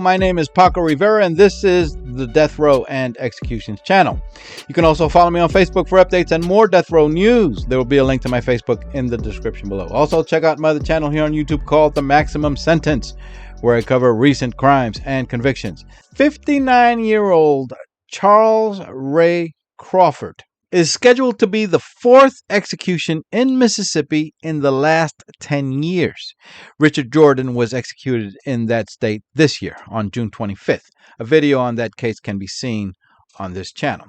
my name is Paco Rivera, and this is the Death Row and Executions channel. You can also follow me on Facebook for updates and more Death Row news. There will be a link to my Facebook in the description below. Also, check out my other channel here on YouTube called The Maximum Sentence, where I cover recent crimes and convictions. 59-year-old Charles Ray Crawford is scheduled to be the fourth execution in Mississippi in the last 10 years. Richard Jordan was executed in that state this year on June 25th. A video on that case can be seen on this channel.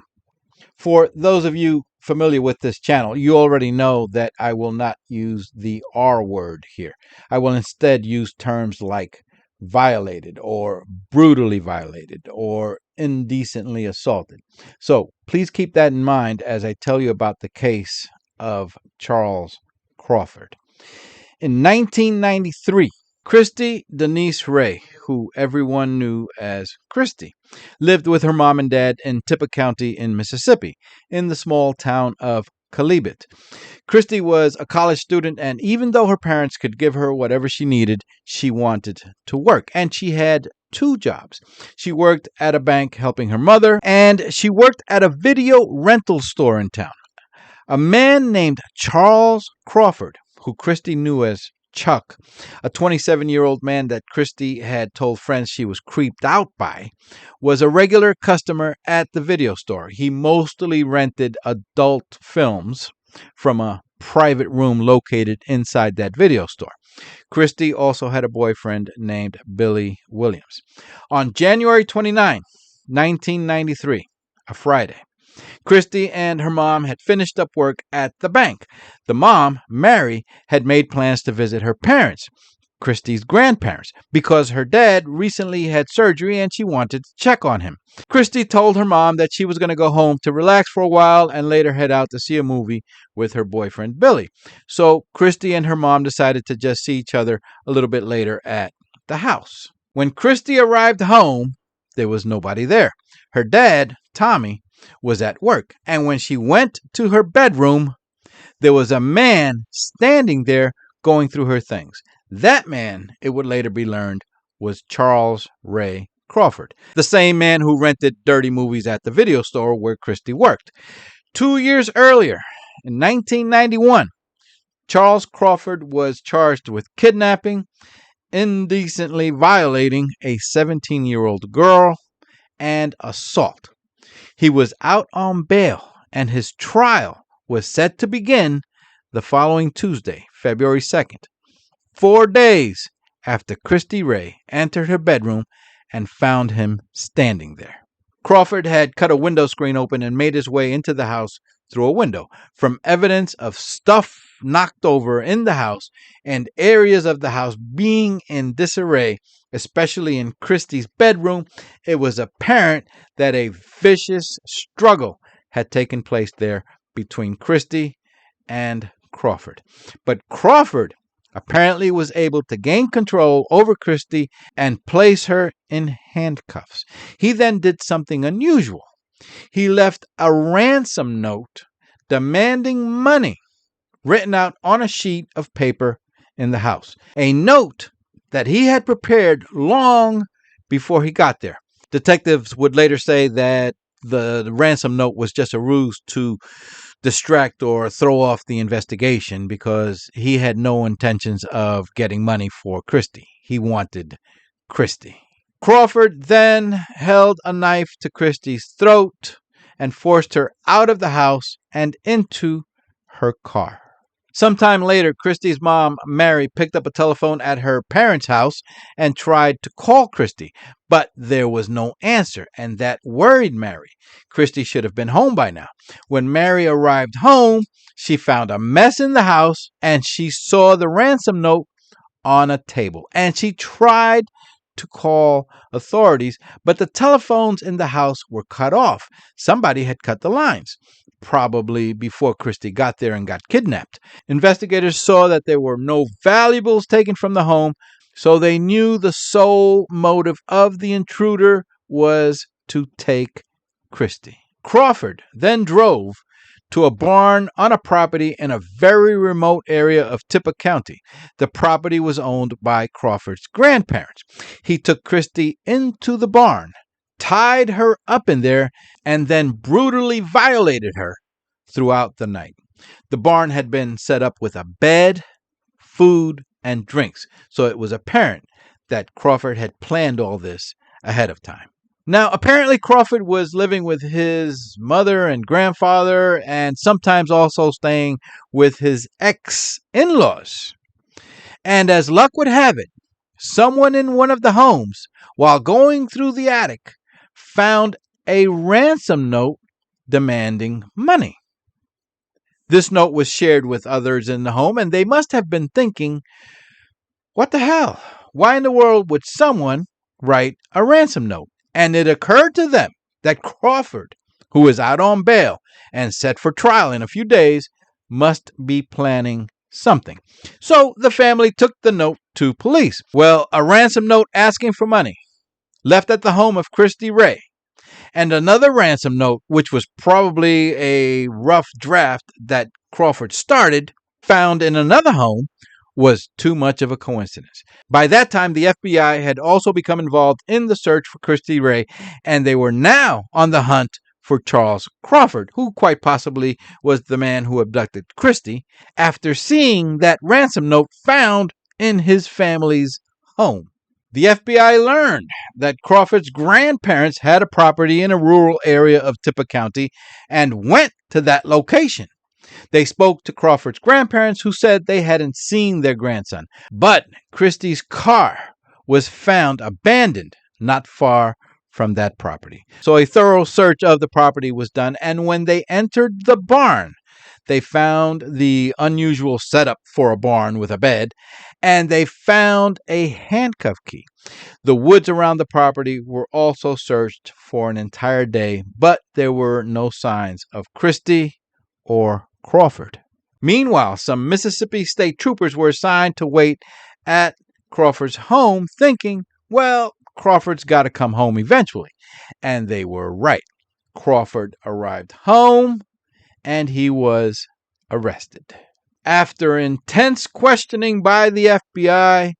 For those of you familiar with this channel, you already know that I will not use the R word here. I will instead use terms like violated or brutally violated or indecently assaulted. So please keep that in mind as I tell you about the case of Charles Crawford. In 1993, Kristie Denice Ray, who everyone knew as Kristy, lived with her mom and dad in Tippah County in Mississippi, in the small town of Chalybeate. Kristy was a college student, and even though her parents could give her whatever she needed, she wanted to work. And she had two jobs. She worked at a bank helping her mother, and she worked at a video rental store in town. A man named Charles Crawford, who Kristy knew as Chuck, a 27-year-old man that Kristy had told friends she was creeped out by, was a regular customer at the video store. He mostly rented adult films from a private room located inside that video store. Kristy also had a boyfriend named Billy Williams. On January 29, 1993, a Friday, Kristy and her mom had finished up work at the bank. The mom, Mary, had made plans to visit her parents, Kristy's grandparents, because her dad recently had surgery and she wanted to check on him. Kristy told her mom that she was going to go home to relax for a while and later head out to see a movie with her boyfriend Billy. So Kristy and her mom decided to just see each other a little bit later at the house. When Kristy arrived home, there was nobody there. Her dad, Tommy, was at work, and when she went to her bedroom, there was a man standing there going through her things. That man, it would later be learned, was Charles Ray Crawford, the same man who rented dirty movies at the video store where Kristy worked. 2 years earlier, in 1991, Charles Crawford was charged with kidnapping, indecently violating a 17-year-old girl, and assault. He was out on bail, and his trial was set to begin the following Tuesday, February 2nd, 4 days after Kristy Ray entered her bedroom and found him standing there. Crawford had cut a window screen open and made his way into the house through a window. From evidence of stuff knocked over in the house and areas of the house being in disarray, especially in Kristy's bedroom, it was apparent that a vicious struggle had taken place there between Kristy and Crawford. But Crawford apparently was able to gain control over Kristy and place her in handcuffs. He then did something unusual. He left a ransom note demanding money written out on a sheet of paper in the house. A note that he had prepared long before he got there. Detectives would later say that the ransom note was just a ruse to distract or throw off the investigation because he had no intentions of getting money for Kristy. He wanted Kristy. Crawford then held a knife to Kristy's throat and forced her out of the house and into her car. Sometime later, Kristy's mom, Mary, picked up a telephone at her parents' house and tried to call Kristy, but there was no answer, and that worried Mary. Kristy should have been home by now. When Mary arrived home, she found a mess in the house, and she saw the ransom note on a table, and she tried to call authorities, but the telephones in the house were cut off. Somebody had cut the lines, probably before Kristy got there and got kidnapped. Investigators saw that there were no valuables taken from the home, so they knew the sole motive of the intruder was to take Kristy. Crawford then drove to a barn on a property in a very remote area of Tippah County. The property was owned by Crawford's grandparents. He took Kristie into the barn, tied her up in there, and then brutally violated her throughout the night. The barn had been set up with a bed, food, and drinks, so it was apparent that Crawford had planned all this ahead of time. Now, apparently Crawford was living with his mother and grandfather and sometimes also staying with his ex-in-laws. And as luck would have it, someone in one of the homes, while going through the attic, found a ransom note demanding money. This note was shared with others in the home, and they must have been thinking, what the hell? Why in the world would someone write a ransom note? And it occurred to them that Crawford, who is out on bail and set for trial in a few days, must be planning something. So the family took the note to police. Well, a ransom note asking for money left at the home of Kristy Ray, and another ransom note, which was probably a rough draft that Crawford started, found in another home, was too much of a coincidence. By that time, the FBI had also become involved in the search for Kristy Ray, and they were now on the hunt for Charles Crawford, who quite possibly was the man who abducted Kristie, after seeing that ransom note found in his family's home. The FBI learned that Crawford's grandparents had a property in a rural area of Tippah County and went to that location. They spoke to Crawford's grandparents, who said they hadn't seen their grandson, but Kristie's car was found abandoned not far from that property. So a thorough search of the property was done, and when they entered the barn, they found the unusual setup for a barn with a bed, and they found a handcuff key. The woods around the property were also searched for an entire day, but there were no signs of Kristie or Crawford. Meanwhile, some Mississippi state troopers were assigned to wait at Crawford's home, thinking, well, Crawford's got to come home eventually. And they were right. Crawford arrived home, and he was arrested. After intense questioning by the FBI,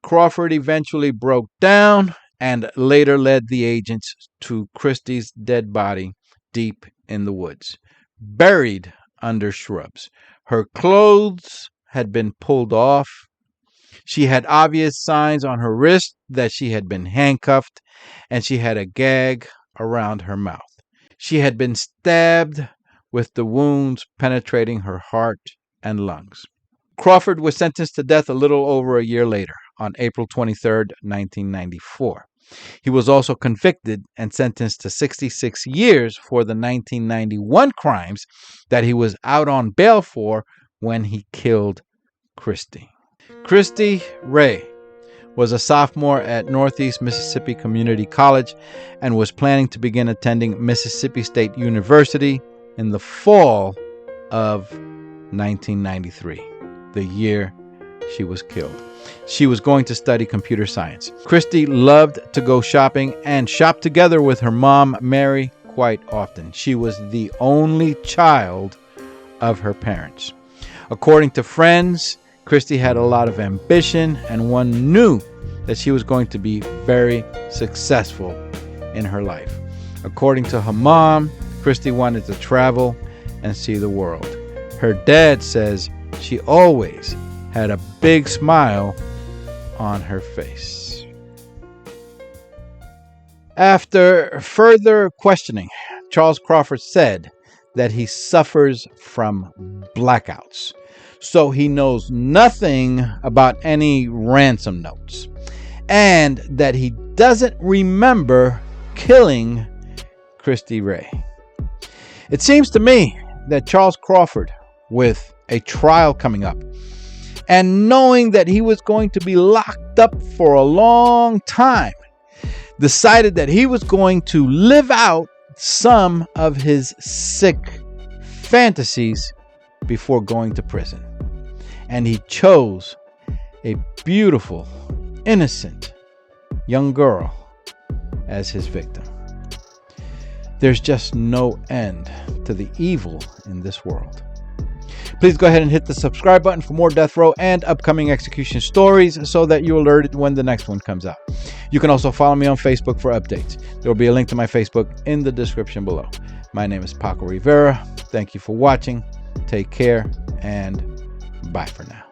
Crawford eventually broke down and later led the agents to Kristie's dead body deep in the woods, buried under shrubs. Her clothes had been pulled off. She had obvious signs on her wrist that she had been handcuffed, and she had a gag around her mouth. She had been stabbed, with the wounds penetrating her heart and lungs. Crawford was sentenced to death a little over a year later, on April 23, 1994. He was also convicted and sentenced to 66 years for the 1991 crimes that he was out on bail for when he killed Kristie. Kristy Ray was a sophomore at Northeast Mississippi Community College and was planning to begin attending Mississippi State University in the fall of 1993, the year she was killed. She was going to study computer science. Kristie loved to go shopping and shop together with her mom, Mary, quite often. She was the only child of her parents. According to friends, Kristie had a lot of ambition, and one knew that she was going to be very successful in her life. According to her mom, Kristie wanted to travel and see the world. Her dad says she always had a big smile on her face. After further questioning, Charles Crawford said that he suffers from blackouts, so he knows nothing about any ransom notes, and that he doesn't remember killing Kristy Ray. It seems to me that Charles Crawford, with a trial coming up, and knowing that he was going to be locked up for a long time, decided that he was going to live out some of his sick fantasies before going to prison. And he chose a beautiful, innocent young girl as his victim. There's just no end to the evil in this world. Please go ahead and hit the subscribe button for more death row and upcoming execution stories so that you're alerted when the next one comes out. You can also follow me on Facebook for updates. There will be a link to my Facebook in the description below. My name is Paco Rivera. Thank you for watching. Take care and bye for now.